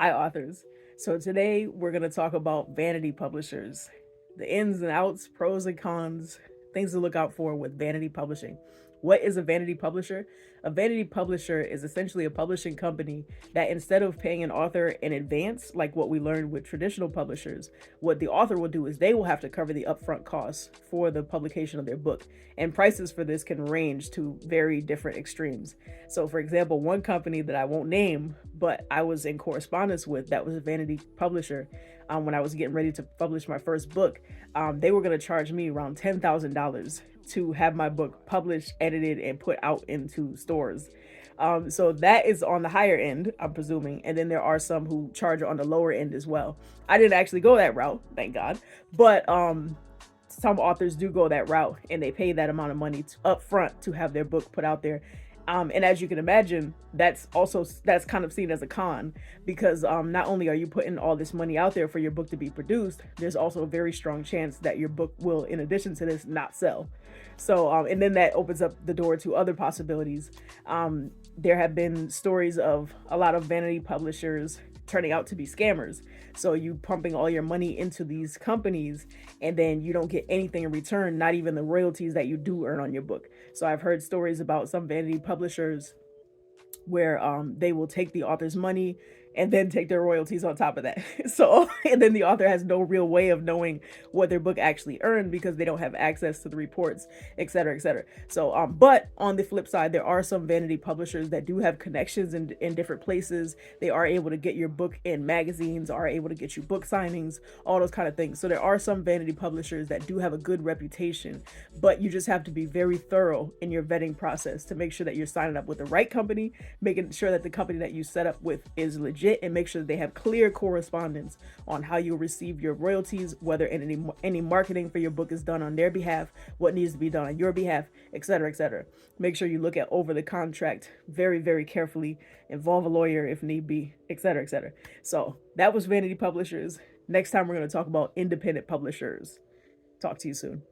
Hi, authors. So today we're going to talk about vanity publishers, the ins and outs, pros and cons, things to look out for with vanity publishing. What is a vanity publisher? A vanity publisher is essentially a publishing company that instead of paying an author in advance, like what we learned with traditional publishers, what the author will do is they will have to cover the upfront costs for the publication of their book. And prices for this can range to very different extremes. So, for example, one company that I won't name, but I was in correspondence with, that was a vanity publisher, when I was getting ready to publish my first book, they were going to charge me around $10,000 to have my book published, edited, and put out into stores. So that is on the higher end, I'm presuming. And then there are some who charge on the lower end as well. I didn't actually go that route, thank God. But some authors do go that route and they pay that amount of money up front to have their book put out there. And as you can imagine, that's kind of seen as a con, because not only are you putting all this money out there for your book to be produced, there's also a very strong chance that your book will, in addition to this, not sell. So, and then that opens up the door to other possibilities. There have been stories of a lot of vanity publishers turning out to be scammers. So you pumping all your money into these companies and then you don't get anything in return, not even the royalties that you do earn on your book. So I've heard stories about some vanity publishers where they will take the author's money and then take their royalties on top of that. So, and then the author has no real way of knowing what their book actually earned because they don't have access to the reports, et cetera, et cetera. So, but on the flip side, there are some vanity publishers that do have connections in different places. They are able to get your book in magazines, are able to get you book signings, all those kind of things. So there are some vanity publishers that do have a good reputation, but you just have to be very thorough in your vetting process to make sure that you're signing up with the right company, making sure that the company that you set up with is legit, and make sure that they have clear correspondence on how you'll receive your royalties, whether any marketing for your book is done on their behalf, what needs to be done on your behalf, etc., etc. Make sure you look at over the contract very, very carefully, involve a lawyer if need be, etc., etc. So that was vanity publishers. Next time we're going to talk about independent publishers. Talk to you soon.